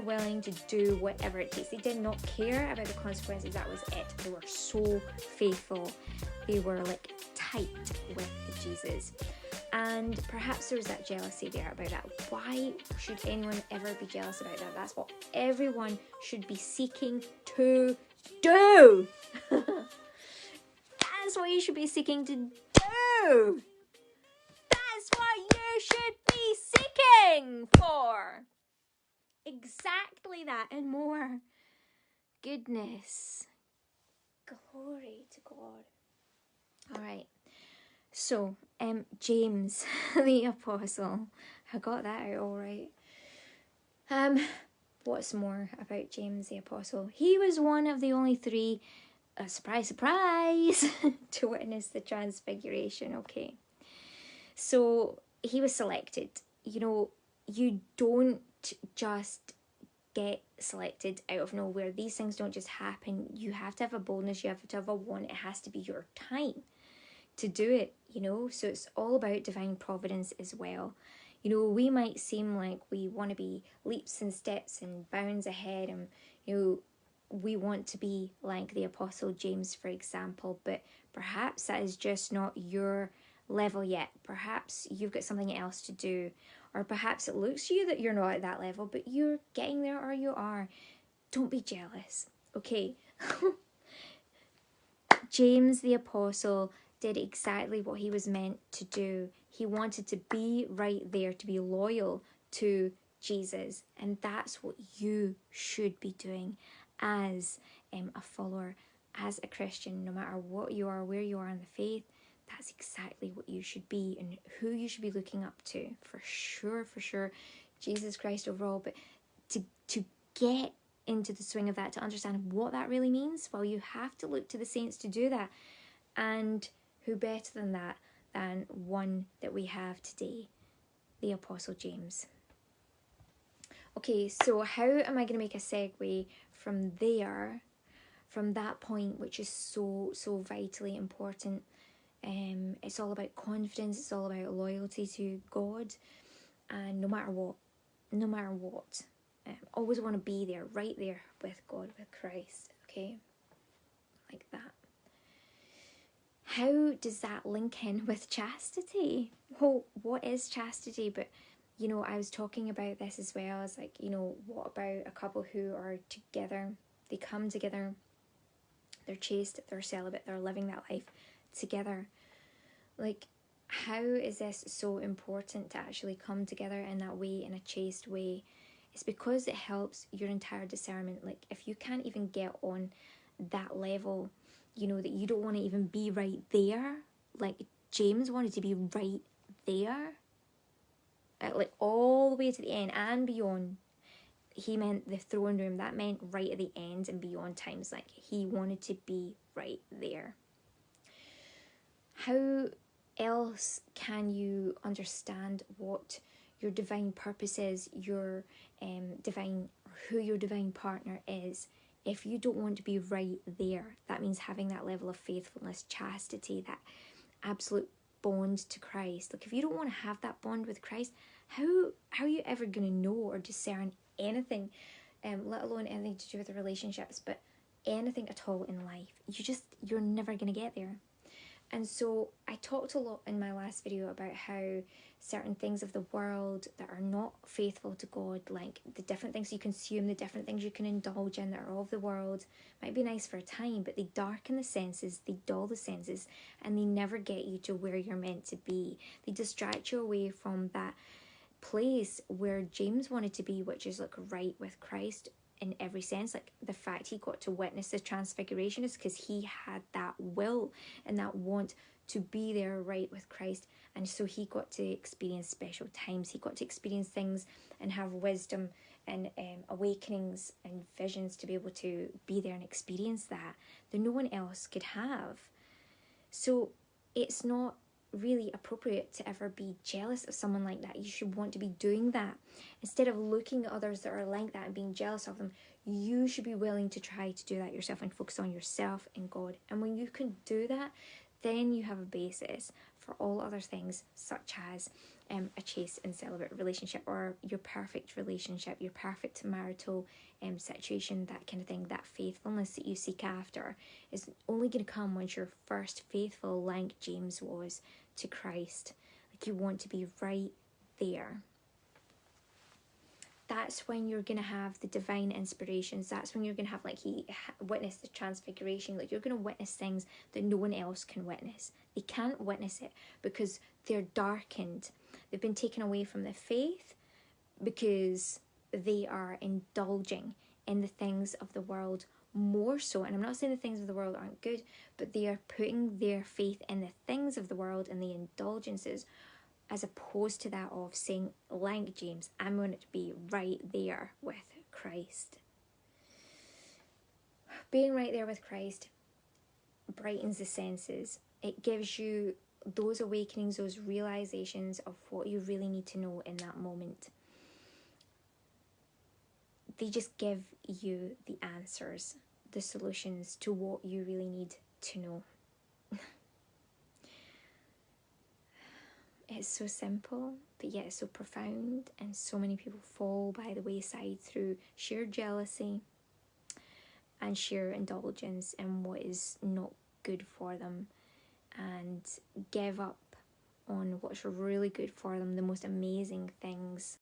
willing to do whatever it takes. They did not care about the consequences. That was it. They were so faithful. They were like tight with Jesus. And perhaps there was that jealousy there about that. Why should anyone ever be jealous about that? That's what everyone should be seeking to do. That's what you should be seeking to do. That's what you should be seeking for. Exactly that and more. Goodness. Glory to God. All right. So, James, the apostle. I got that out all right. What's more about James the apostle? He was one of the only three, surprise, surprise, to witness the transfiguration, okay? So, he was selected. You know, you don't just get selected out of nowhere. These things don't just happen. You have to have a boldness, you have to have a want. It has to be your time to do it, you know. So it's all about divine providence as well. You know, we might seem like we want to be leaps and steps and bounds ahead, and you know, we want to be like the apostle James, for example, but perhaps that is just not your level yet. Perhaps you've got something else to do, or perhaps it looks to you that you're not at that level, but you're getting there, or you are. Don't be jealous, okay? James the apostle did exactly what he was meant to do. He wanted to be right there, to be loyal to Jesus. And that's what you should be doing as a follower, as a Christian. No matter what you are, where you are in the faith, that's exactly what you should be and who you should be looking up to. For sure, Jesus Christ overall. But to get into the swing of that, to understand what that really means, well, you have to look to the saints to do that. And who better than that, than one that we have today, the Apostle James. Okay, so how am I going to make a segue from there, from that point, which is so vitally important? It's all about confidence, it's all about loyalty to God, and no matter what, always want to be there, right there with God, with Christ, okay? Like that. How does that link in with chastity? Well, what is chastity? But, you know, I was talking about this as well as, like, you know, what about a couple who are together? They come together, they're chaste, they're celibate, they're living that life together. Like, how is this so important to actually come together in that way, in a chaste way? It's because it helps your entire discernment. Like, if you can't even get on that level, you know, that you don't want to even be right there. Like, James wanted to be right there. Like, all the way to the end and beyond. He meant the throne room. That meant right at the end and beyond times. Like, he wanted to be right there. How else can you understand what your divine purpose is, your divine, who your divine partner is, if you don't want to be right there? That means having that level of faithfulness, chastity, that absolute bond to Christ. Like, if you don't want to have that bond with Christ, how are you ever going to know or discern anything, let alone anything to do with the relationships, but anything at all in life? You're never going to get there. And so I talked a lot in my last video about how certain things of the world that are not faithful to God, like the different things you consume, the different things you can indulge in that are of the world, might be nice for a time, but they darken the senses, they dull the senses, and they never get you to where you're meant to be. They distract you away from that place where James wanted to be, which is like right with Christ in every sense. Like, the fact he got to witness the transfiguration is because he had that will and that want to be there right with Christ. And so he got to experience special times. He got to experience things and have wisdom and awakenings and visions to be able to be there and experience that no one else could have. So it's not really appropriate to ever be jealous of someone like that. You should want to be doing that. Instead of looking at others that are like that and being jealous of them, you should be willing to try to do that yourself and focus on yourself and God. And when you can do that, then you have a basis for all other things, such as a chaste and celibate relationship, or your perfect relationship, your perfect marital situation, that kind of thing. That faithfulness that you seek after is only going to come once you're first faithful, like James was to Christ. Like, you want to be right there. That's when you're going to have the divine inspirations. That's when you're going to have, like, he witnessed the transfiguration. Like, you're going to witness things that no one else can witness. They can't witness it because they're darkened. They've been taken away from the faith because they are indulging in the things of the world more so. And I'm not saying the things of the world aren't good, but they are putting their faith in the things of the world and the indulgences, as opposed to that of saying, like James, I'm going to be right there with Christ. Being right there with Christ brightens the senses. It gives you those awakenings, those realizations of what you really need to know in that moment. They just give you the answers, the solutions to what you really need to know. It's so simple, but yet so profound, and so many people fall by the wayside through sheer jealousy and sheer indulgence in what is not good for them, and give up on what's really good for them, the most amazing things.